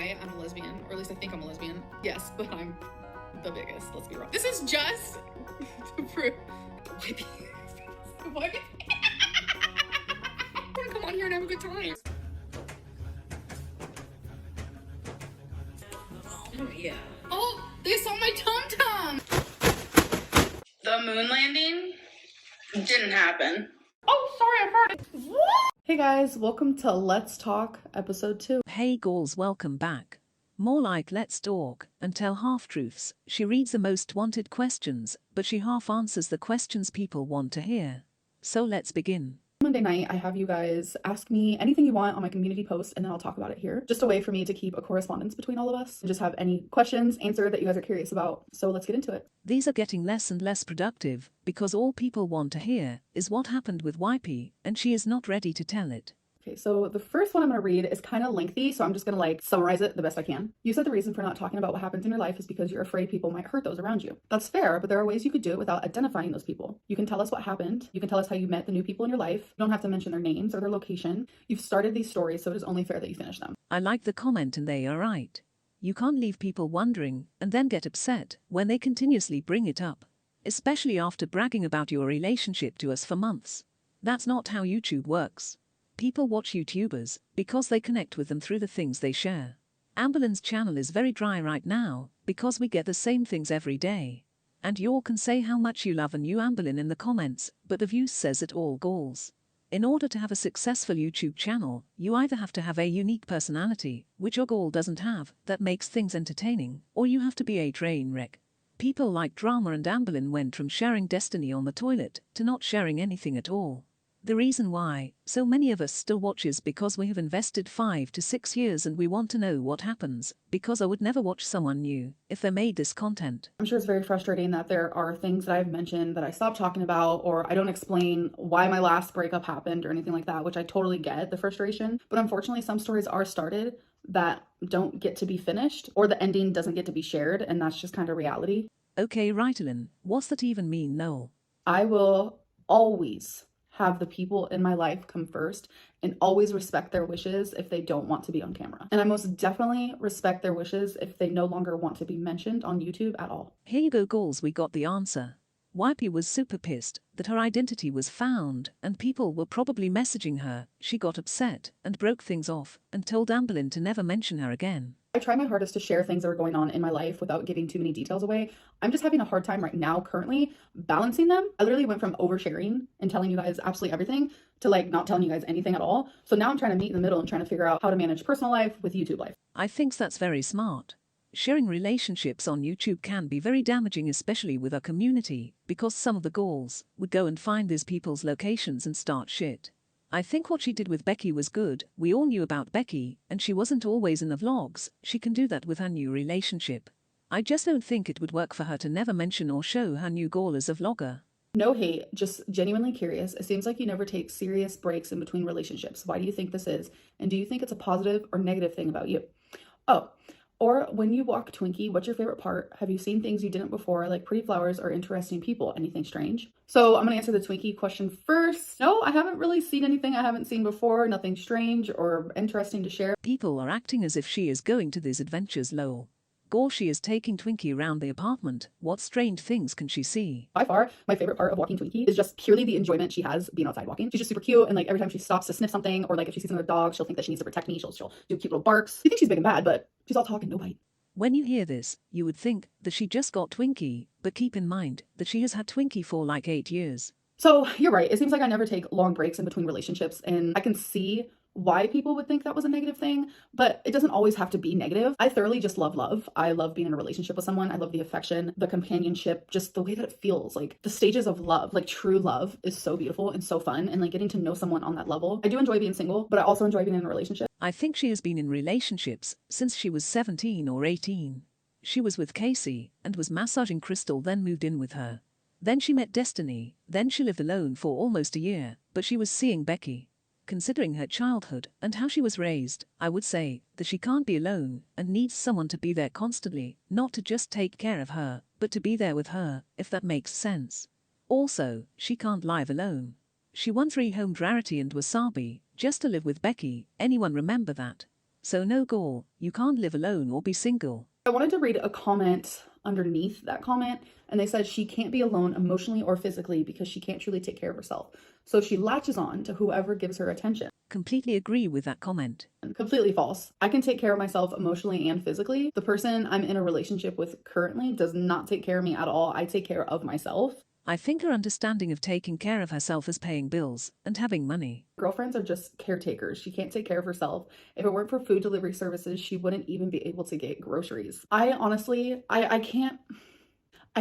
why I'm a lesbian, or at least I think I'm a lesbian. Yes, but I'm the biggest, let's be real. This is just to prove. Wipey. Wipey. I want to come on here and have a good time. Oh yeah. Oh, they saw my tum-tum. The moon landing didn't happen. Oh, sorry, I farted. What? Hey guys, welcome to Let's Talk, episode 2. Hey girls, welcome back. More like let's talk and tell half-truths. She reads the most wanted questions, but she half answers the questions people want to hear. So let's begin. Monday night, I have you guys ask me anything you want on my community post, and then I'll talk about it here. Just a way for me to keep a correspondence between all of us and just have any questions answered that you guys are curious about. So let's get into it. These are getting less and less productive because all people want to hear is what happened with Wipey, and she is not ready to tell it. Okay, so the first one I'm going to read is kind of lengthy, so I'm just going to summarize it the best I can. You said the reason for not talking about what happens in your life is because you're afraid people might hurt those around you. That's fair, but there are ways you could do it without identifying those people. You can tell us what happened. You can tell us how you met the new people in your life. You don't have to mention their names or their location. You've started these stories, so it is only fair that you finish them. I like the comment, and they are right. You can't leave people wondering and then get upset when they continuously bring it up, especially after bragging about your relationship to us for months. That's not how YouTube works. People watch YouTubers because they connect with them through the things they share. Amberlynn's channel is very dry right now because we get the same things every day. And you all can say how much you love a new Amberlynn in the comments, but the views says it all galls. In order to have a successful YouTube channel, you either have to have a unique personality, which your gall doesn't have, that makes things entertaining, or you have to be a train wreck. People like drama, and Amberlynn went from sharing Destiny on the toilet to not sharing anything at all. The reason why so many of us still watch is because we have invested 5 to 6 years and we want to know what happens, because I would never watch someone new if they made this content. I'm sure it's very frustrating that there are things that I've mentioned that I stopped talking about, or I don't explain why my last breakup happened or anything like that, which I totally get the frustration. But unfortunately, some stories are started that don't get to be finished, or the ending doesn't get to be shared, and that's just kind of reality. Okay, Rytalyn, what's that even mean, Noel? I will always have the people in my life come first and always respect their wishes if they don't want to be on camera. And I most definitely respect their wishes if they no longer want to be mentioned on YouTube at all. Here you go, galls, we got the answer. Wipey was super pissed that her identity was found and people were probably messaging her. She got upset and broke things off and told Amberlynn to never mention her again. I try my hardest to share things that are going on in my life without giving too many details away. I'm just having a hard time right now currently balancing them. I literally went from oversharing and telling you guys absolutely everything to not telling you guys anything at all. So now I'm trying to meet in the middle and trying to figure out how to manage personal life with YouTube life. I think that's very smart. Sharing relationships on YouTube can be very damaging, especially with our community, because some of the galls would go and find these people's locations and start shit. I think what she did with Becky was good. We all knew about Becky, and she wasn't always in the vlogs. She can do that with her new relationship. I just don't think it would work for her to never mention or show her new gall as a vlogger. No hate, just genuinely curious. It seems like you never take serious breaks in between relationships. Why do you think this is? And do you think it's a positive or negative thing about you? Oh, or when you walk Twinkie, what's your favorite part? Have you seen things you didn't before, like pretty flowers or interesting people? Anything strange? So I'm going to answer the Twinkie question first. No, I haven't really seen anything I haven't seen before. Nothing strange or interesting to share. People are acting as if she is going to these adventures, lol. Gore, she is taking Twinkie around the apartment. What strange things can she see? By far, my favorite part of walking Twinkie is just purely the enjoyment she has being outside walking. She's just super cute, and every time she stops to sniff something, or if she sees another dog, she'll think that she needs to protect me. She'll do cute little barks. You think she's big and bad, but she's all talk and no bite. When you hear this, you would think that she just got Twinkie, but keep in mind that she has had Twinkie for 8 years. So you're right. It seems like I never take long breaks in between relationships, and I can see why people would think that was a negative thing, but it doesn't always have to be negative. I thoroughly just love love. I love being in a relationship with someone. I love the affection, the companionship, just the way that it feels. The stages of love, true love is so beautiful and so fun, and getting to know someone on that level. I do enjoy being single, but I also enjoy being in a relationship. I think she has been in relationships since she was 17 or 18. She was with Casey and was massaging Crystal, then moved in with her. Then she met Destiny, then she lived alone for almost a year, but she was seeing Becky. Considering her childhood and how she was raised, I would say that she can't be alone and needs someone to be there constantly, not to just take care of her, but to be there with her, if that makes sense. Also, she can't live alone. She once rehomed Rarity and Wasabi just to live with Becky. Anyone remember that? So no goal, you can't live alone or be single. I wanted to read a comment underneath that comment, and they said she can't be alone emotionally or physically because she can't truly take care of herself. So she latches on to whoever gives her attention. Completely agree with that comment. Completely false. I can take care of myself emotionally and physically. The person I'm in a relationship with currently does not take care of me at all. I take care of myself. I think her understanding of taking care of herself is paying bills and having money. Girlfriends are just caretakers. She can't take care of herself. If it weren't for food delivery services, she wouldn't even be able to get groceries. I honestly, I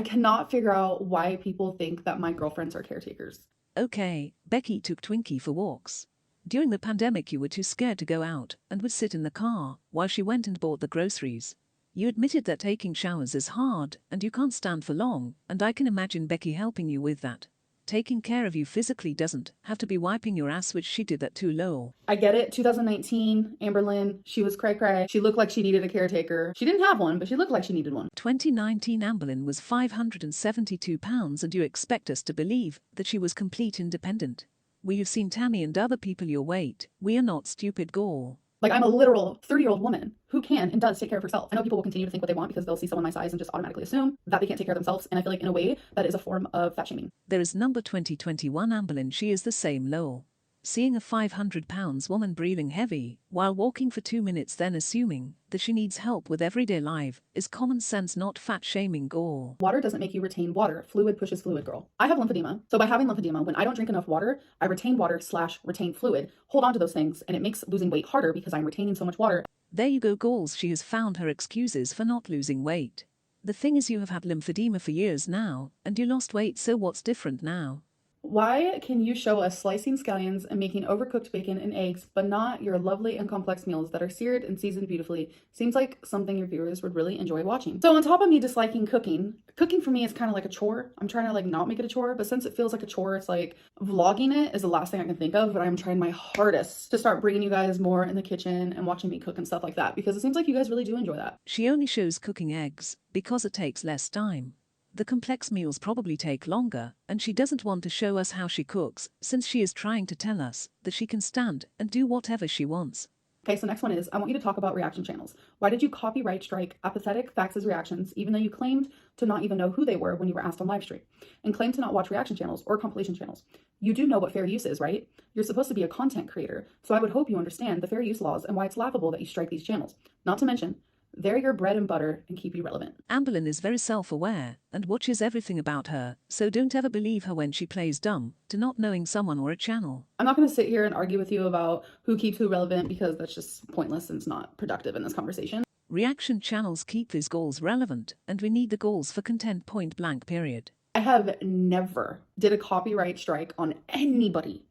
cannot figure out why people think that my girlfriends are caretakers. Okay, Becky took Twinkie for walks. During the pandemic you were too scared to go out and would sit in the car while she went and bought the groceries. You admitted that taking showers is hard and you can't stand for long, and I can imagine Becky helping you with that. Taking care of you physically doesn't have to be wiping your ass, which she did that too low. I get it. 2019, Amberlynn, she was cray-cray. She looked like she needed a caretaker. She didn't have one, but she looked like she needed one. 2019 Amberlynn was 572 pounds, and you expect us to believe that she was complete independent. We've seen Tammy and other people your weight. We are not stupid gore. Like, I'm a literal 30-year-old woman who can and does take care of herself. I know people will continue to think what they want because they'll see someone my size and just automatically assume that they can't take care of themselves. And I feel like in a way that is a form of fat shaming. There is number 2021 Amberlynn. She is the same low. Seeing a 500 pounds woman breathing heavy while walking for 2 minutes, then assuming that she needs help with everyday life, is common sense, not fat shaming gore. Water doesn't make you retain water. Fluid pushes fluid, girl. I have lymphedema. So by having lymphedema, when I don't drink enough water, I retain water / retain fluid, hold on to those things, and it makes losing weight harder because I'm retaining so much water. There you go, goals. She has found her excuses for not losing weight. The thing is, you have had lymphedema for years now, and you lost weight, so what's different now? Why can you show us slicing scallions and making overcooked bacon and eggs, but not your lovely and complex meals that are seared and seasoned beautifully? Seems like something your viewers would really enjoy watching. So on top of me disliking cooking for me is kind of like a chore. I'm trying to like not make it a chore, but since it feels like a chore, it's like vlogging it is the last thing I can think of, but I'm trying my hardest to start bringing you guys more in the kitchen and watching me cook and stuff like that, because it seems like you guys really do enjoy that. She only shows cooking eggs because it takes less time. The complex meals probably take longer, and she doesn't want to show us how she cooks, since she is trying to tell us that she can stand and do whatever she wants. Okay, so next one is, I want you to talk about reaction channels. Why did you copyright strike Apathetic Facts' reactions, even though you claimed to not even know who they were when you were asked on live stream, and claimed to not watch reaction channels or compilation channels? You do know what fair use is, right? You're supposed to be a content creator, so I would hope you understand the fair use laws and why it's laughable that you strike these channels. Not to mention, they're your bread and butter and keep you relevant. Amberlynn is very self-aware and watches everything about her, so don't ever believe her when she plays dumb to not knowing someone or a channel. I'm not going to sit here and argue with you about who keeps who relevant, because that's just pointless and it's not productive in this conversation. Reaction channels keep these goals relevant, and we need the goals for content, point blank, period. I have never did a copyright strike on anybody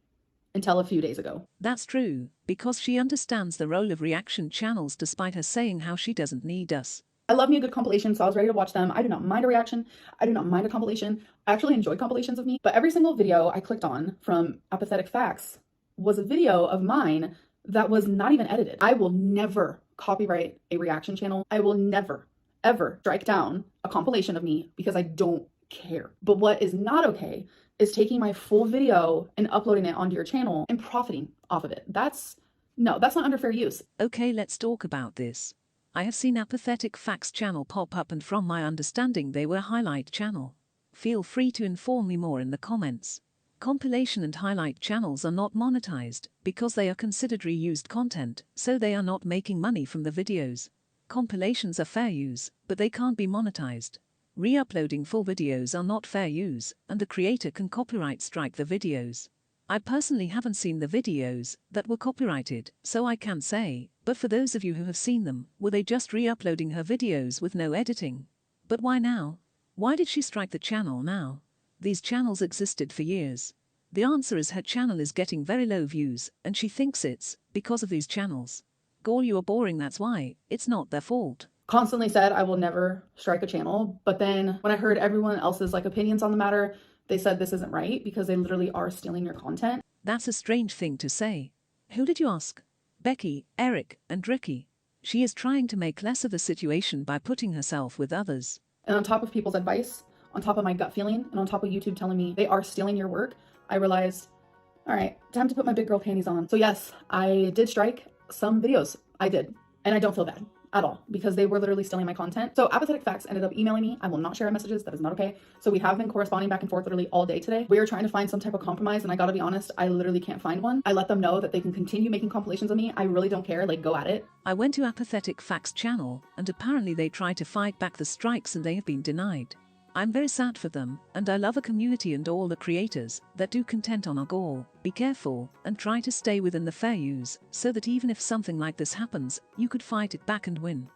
until a few days ago. That's true, because she understands the role of reaction channels despite her saying how she doesn't need us. I love me a good compilation, so I was ready to watch them. I do not mind a reaction. I do not mind a compilation. I actually enjoy compilations of me, but every single video I clicked on from Apathetic Facts was a video of mine that was not even edited. I will never copyright a reaction channel. I will never, ever strike down a compilation of me because I don't care. But what is not okay is taking my full video and uploading it onto your channel and profiting off of it. That's not under fair use. Okay, let's talk about this. I have seen Apathetic Facts channel pop up, and from my understanding they were a highlight channel. Feel free to inform me more in the comments. Compilation and highlight channels are not monetized because they are considered reused content, so they are not making money from the videos. Compilations are fair use, but they can't be monetized. Re-uploading full videos are not fair use, and the creator can copyright strike the videos. I personally haven't seen the videos that were copyrighted, so I can't say, but for those of you who have seen them, were they just re-uploading her videos with no editing? But why now? Why did she strike the channel now? These channels existed for years. The answer is her channel is getting very low views, and she thinks it's because of these channels. Girl, you are boring, that's why. It's not their fault. Constantly said I will never strike a channel, but then when I heard everyone else's opinions on the matter, they said this isn't right because they literally are stealing your content. That's a strange thing to say. Who did you ask? Becky, Eric, and Ricky. She is trying to make less of a situation by putting herself with others. And on top of people's advice, on top of my gut feeling, and on top of YouTube telling me they are stealing your work, I realized, all right, time to put my big girl panties on. So yes, I did strike some videos. I did. And I don't feel bad at all because they were literally stealing my content. So Apathetic Facts ended up emailing me. I will not share our messages. That is not okay. So we have been corresponding back and forth literally all day today. We are trying to find some type of compromise, and I gotta be honest, I literally can't find one. I let them know that they can continue making compilations of me. I really don't care. Like, go at it. I went to Apathetic Facts channel, and apparently they tried to fight back the strikes and they have been denied. I'm very sad for them, and I love a community and all the creators that do content on our goal. Be careful and try to stay within the fair use, so that even if something like this happens, you could fight it back and win.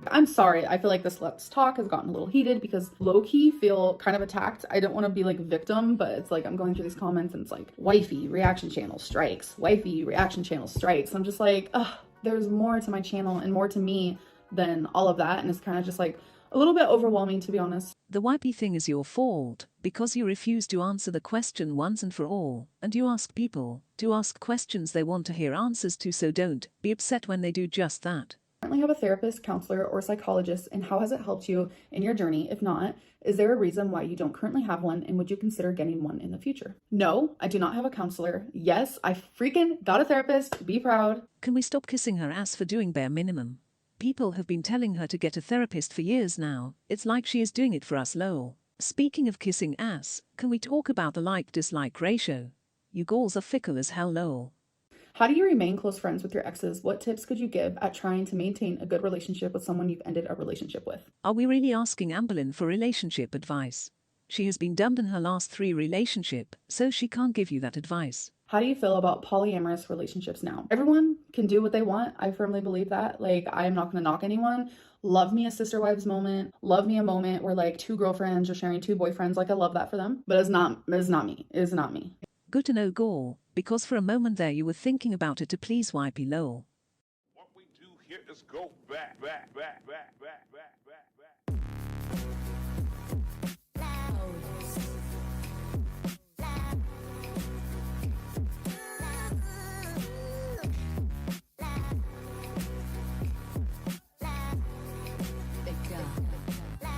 I'm sorry, I feel like this Let's Talk has gotten a little heated because low-key feel kind of attacked. I don't want to be like victim, but it's like I'm going through these comments and it's like, wifey, reaction channel strikes, wifey, reaction channel strikes. I'm just like, ugh, there's more to my channel and more to me than all of that, and it's kind of just like a little bit overwhelming, to be honest. The wipey thing is your fault, because you refuse to answer the question once and for all, and you ask people to ask questions they want to hear answers to, so don't be upset when they do just that. Currently have a therapist, counselor, or psychologist, and how has it helped you in your journey? If not, is there a reason why you don't currently have one, and would you consider getting one in the future? No, I do not have a counselor. Yes, I freaking got a therapist. Be proud. Can we stop kissing her ass for doing bare minimum? People have been telling her to get a therapist for years now. It's like she is doing it for us, lol. Speaking of kissing ass, can we talk about the like-dislike ratio? You girls are fickle as hell, lol. How do you remain close friends with your exes? What tips could you give at trying to maintain a good relationship with someone you've ended a relationship with? Are we really asking Amberlynn for relationship advice? She has been dumped in her last 3 relationships, so she can't give you that advice. How do you feel about polyamorous relationships now? Everyone can do what they want. I firmly believe that. Like, I'm not going to knock anyone. Love me a sister wives moment. Love me a moment where like 2 girlfriends are sharing 2 boyfriends. Like, I love that for them. But it's not me. It is not me. Good to know, Gore, because for a moment there you were thinking about it to please wipey, lol. What we do here is go back.